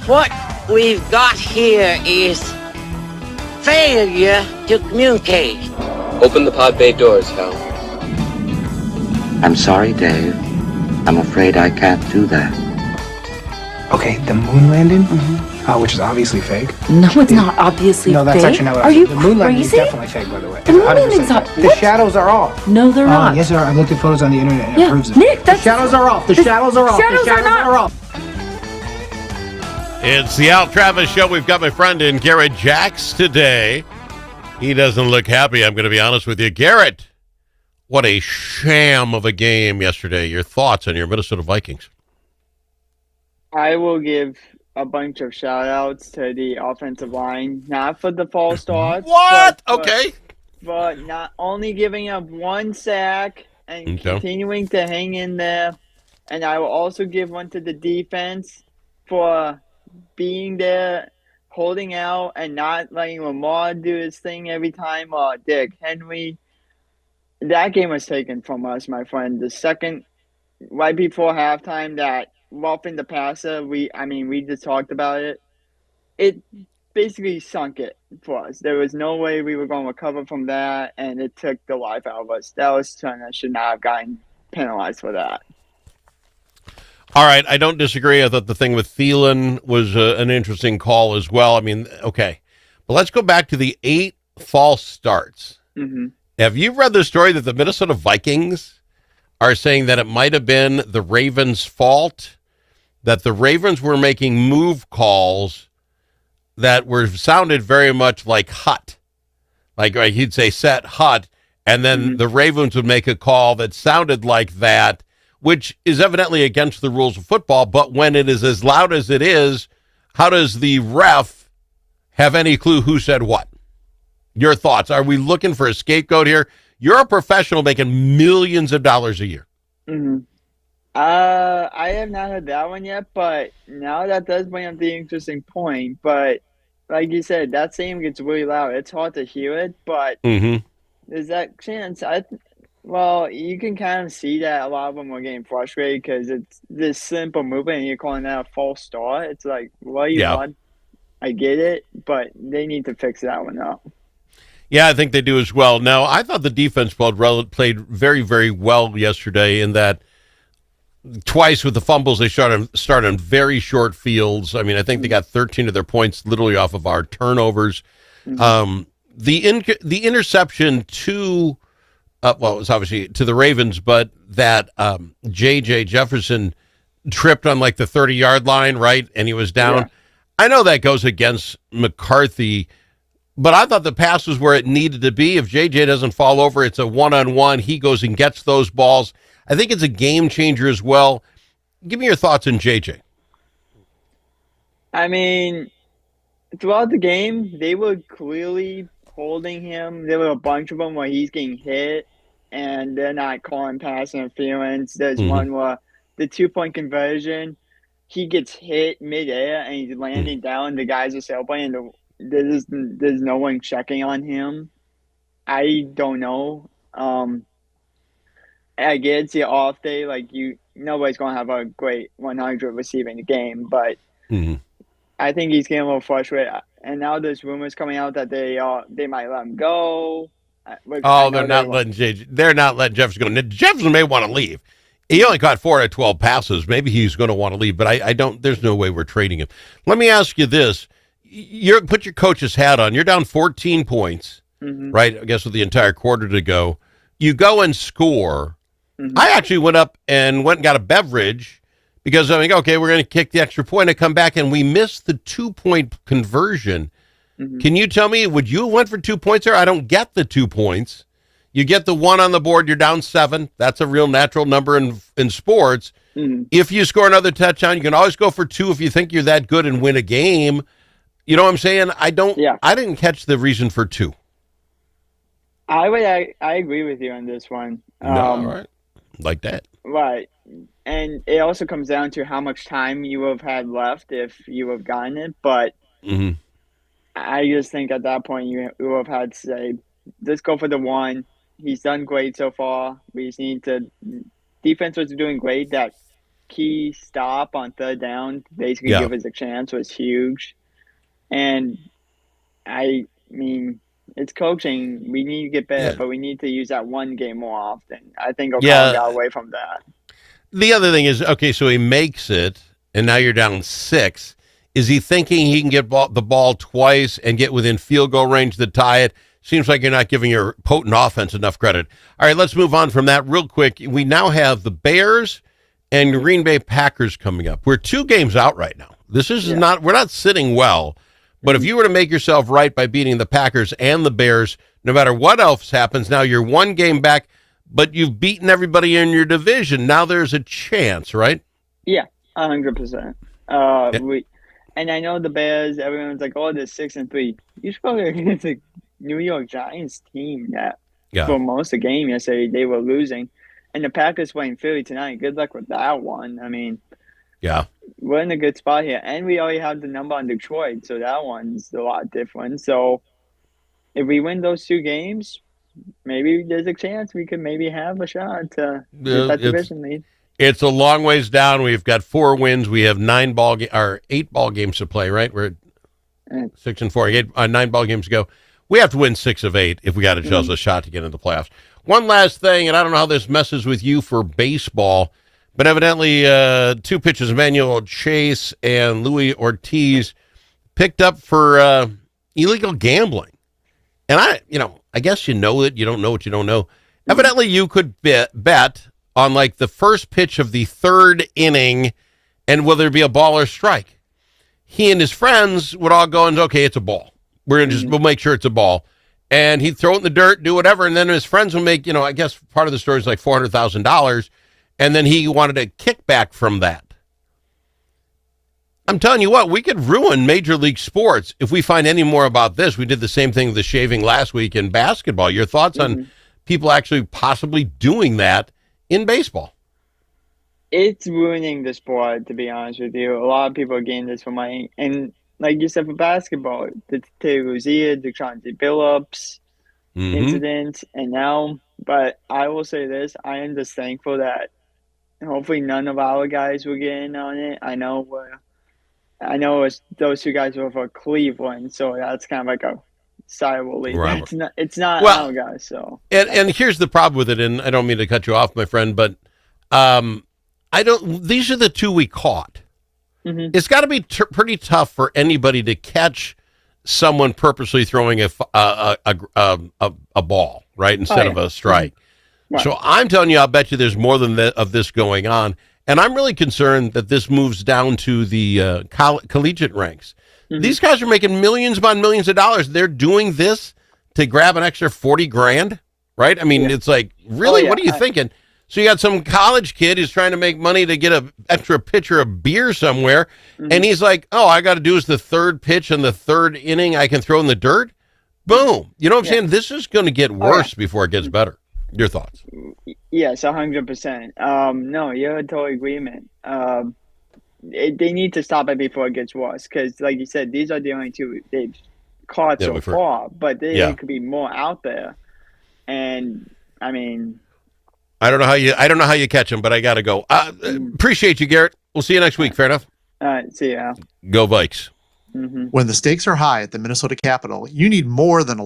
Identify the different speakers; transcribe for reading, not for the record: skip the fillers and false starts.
Speaker 1: What we've got here is failure to communicate.
Speaker 2: Open the pod bay doors, Hal.
Speaker 3: I'm sorry, Dave. I'm afraid I can't do that.
Speaker 4: Okay, the moon landing, which is obviously fake.
Speaker 5: No, it's not obviously fake.
Speaker 4: No, that's actually not what
Speaker 5: Are
Speaker 4: I
Speaker 5: you
Speaker 4: said. The moon landing is
Speaker 5: crazy?
Speaker 4: definitely fake, by the way.
Speaker 5: The moon
Speaker 4: 100%
Speaker 5: landing's not-
Speaker 4: fake. The
Speaker 5: what?
Speaker 4: shadows are off.
Speaker 5: No, they're not.
Speaker 4: Yes, they are. I looked at photos on the internet and it
Speaker 5: Yeah,
Speaker 4: proves it.
Speaker 5: Nick,
Speaker 4: The
Speaker 5: that's...
Speaker 4: shadows are off. The shadows are off.
Speaker 5: shadows
Speaker 4: The
Speaker 5: are
Speaker 4: shadows
Speaker 5: not-
Speaker 4: are off.
Speaker 6: It's the Al Travis Show. We've got my friend in Garrett Jax today. He doesn't look happy, I'm going to be honest with you. Garrett, what a sham of a game yesterday. Your thoughts on your Minnesota Vikings?
Speaker 7: I will give a bunch of shout-outs to the offensive line, not for the false starts.
Speaker 6: What? Okay.
Speaker 7: But not only giving up one sack and continuing to hang in there. And I will also give one to the defense for being there, holding out, and not letting Lamar do his thing every time. Derrick Henry. That game was taken from us, my friend. The second, right before halftime, that roughing the passer, we just talked about it. It basically sunk it for us. There was no way we were going to recover from that, and it took the life out of us. That was something I should not have gotten penalized for that.
Speaker 6: All right, I don't disagree. I thought the thing with Thielen was an interesting call as well. I mean, okay. But let's go back to the 8 false starts.
Speaker 7: Mm-hmm.
Speaker 6: Have you read the story that the Minnesota Vikings are saying that it might have been the Ravens' fault, that the Ravens were making move calls that sounded very much like hut. Like he'd say set hut, and then the Ravens would make a call that sounded like that, which is evidently against the rules of football. But when it is as loud as it is, how does the ref have any clue who said what? Your thoughts? Are we looking for a scapegoat here? You're a professional making millions of dollars a year.
Speaker 7: Mm-hmm. I have not heard that one yet, but now that does bring up the interesting point. But like you said, that stadium gets really loud. It's hard to hear it, but there's that chance. Well, you can kind of see that a lot of them are getting frustrated because it's this simple movement and you're calling that a false start. It's like, well, I get it, but they need to fix that one up.
Speaker 6: Yeah, I think they do as well. Now, I thought the defense played very, very well yesterday in that twice with the fumbles, they started on very short fields. I mean, I think they got 13 of their points literally off of our turnovers. The interception to, it was obviously to the Ravens, but that J.J. Jefferson tripped on like the 30-yard line, right? And he was down. Yeah. I know that goes against McCarthy, but I thought the pass was where it needed to be. If J.J. doesn't fall over, it's a one-on-one. He goes and gets those balls. I think it's a game changer as well. Give me your thoughts on J.J.
Speaker 7: I mean, throughout the game, they were clearly holding him. There were a bunch of them where he's getting hit, and they're not calling pass interference. There's one where the 2-point conversion, he gets hit midair, and he's landing down. The guys are celebrating, and there's no one checking on him. I don't know. I get it's your off day. Like nobody's gonna have a great 100 receiving game, but I think he's getting a little frustrated. And now there's rumors coming out that they might let him go.
Speaker 6: They're not letting Jefferson go. Jefferson may want to leave. He only caught 4 out of 12 passes. Maybe he's going to want to leave, but I don't. There's no way we're trading him. Let me ask you this: put your coach's hat on. You're down 14 points, right? I guess with the entire quarter to go, you go and score. I actually went up and got a beverage because I think, okay, we're going to kick the extra point and come back, and we missed the 2-point conversion. Can you tell me, would you have went for 2 points there? I don't get the 2 points. You get the 1 on the board, you're down 7. That's a real natural number in sports. If you score another touchdown, you can always go for 2 if you think you're that good and win a game. You know what I'm saying? I didn't catch the reason for 2.
Speaker 7: I agree with you on this one.
Speaker 6: All right. Like that.
Speaker 7: Right. And it also comes down to how much time you have had left if you have gotten it. But I just think at that point you have had to say, let's go for the 1. He's done great so far. We just need to – defense was doing great. That key stop on third down to basically
Speaker 6: Yeah.
Speaker 7: give us a chance was huge. And I mean, it's coaching. We need to get better,
Speaker 6: Yeah.
Speaker 7: but we need to use that one game more often. I think O'Connell
Speaker 6: Yeah.
Speaker 7: got away from that.
Speaker 6: The other thing is, okay, so he makes it, and now you're down 6. Is he thinking he can get the ball twice and get within field goal range to tie it? Seems like you're not giving your potent offense enough credit. All right, let's move on from that real quick. We now have the Bears and Green Bay Packers coming up. We're 2 games out right now. This is not, we're not sitting well. But if you were to make yourself right by beating the Packers and the Bears, no matter what else happens, now you're 1 game back, but you've beaten everybody in your division. Now there's a chance, right?
Speaker 7: Yeah, 100%. And I know the Bears, everyone's like, oh, they're 6-3. You spoke against the New York Giants team that for most of the game yesterday they were losing. And the Packers playing Philly tonight. Good luck with that one. I mean, we're in a good spot here. And we already have the number on Detroit, so that one's a lot different. So if we win those 2 games, maybe there's a chance we could maybe have a shot to get that division lead.
Speaker 6: It's a long ways down. We've got 4 wins. We have 8 ball games to play, right? We're at 6 and 4. 9 ball games to go. We have to win 6 of 8 if we got a shot to get into the playoffs. One last thing, and I don't know how this messes with you for baseball, but evidently 2 pitchers, Emmanuel Chase and Luis Ortiz, picked up for illegal gambling. And I guess you know that you don't know what you don't know. Evidently, you could bet on like the first pitch of the 3rd inning and will there be a ball or strike. He and his friends would all go and, okay, it's a ball. We'll make sure it's a ball. And he'd throw it in the dirt, do whatever, and then his friends would make, I guess part of the story is like $400,000, and then he wanted a kickback from that. I'm telling you what, we could ruin Major League Sports if we find any more about this. We did the same thing with the shaving last week in basketball. Your thoughts on people actually possibly doing that in baseball?
Speaker 7: It's ruining the sport, to be honest with you. A lot of people are getting this for money. And like you said, for basketball, the Terry Rozier, the Chauncey Billups incident, and now, but I will say this, I am just thankful that hopefully none of our guys will get in on it. I know those 2 guys were for Cleveland, so that's kind of like a sidewall lead.
Speaker 6: Right.
Speaker 7: It's not our guys. So
Speaker 6: and here's the problem with it, and I don't mean to cut you off, my friend, but these are the 2 we caught. It's got to be pretty tough for anybody to catch someone purposely throwing a ball, right, instead of a strike. Right. So I'm telling you, I'll bet you there's more than of this going on. And I'm really concerned that this moves down to the collegiate ranks. These guys are making millions upon millions of dollars. They're doing this to grab an extra $40,000, right? I mean, it's like, really? What are you thinking? So you got some college kid who's trying to make money to get an extra pitcher of beer somewhere, and he's like, oh, I got to do is the 3rd pitch in the 3rd inning I can throw in the dirt? Boom. You know what I'm saying? This is going to get worse before it gets better. Your thoughts?
Speaker 7: Yes, 100%. No, you're in total agreement. They need to stop it before it gets worse because, like you said, these are the only 2 they've caught so far, but there could be more out there. And, I mean... I don't
Speaker 6: know how you catch them, but I got to go. Appreciate you, Garrett. We'll see you next week. Fair enough?
Speaker 7: All right, see ya.
Speaker 6: Go Vikes.
Speaker 8: When the stakes are high at the Minnesota Capitol, you need more than a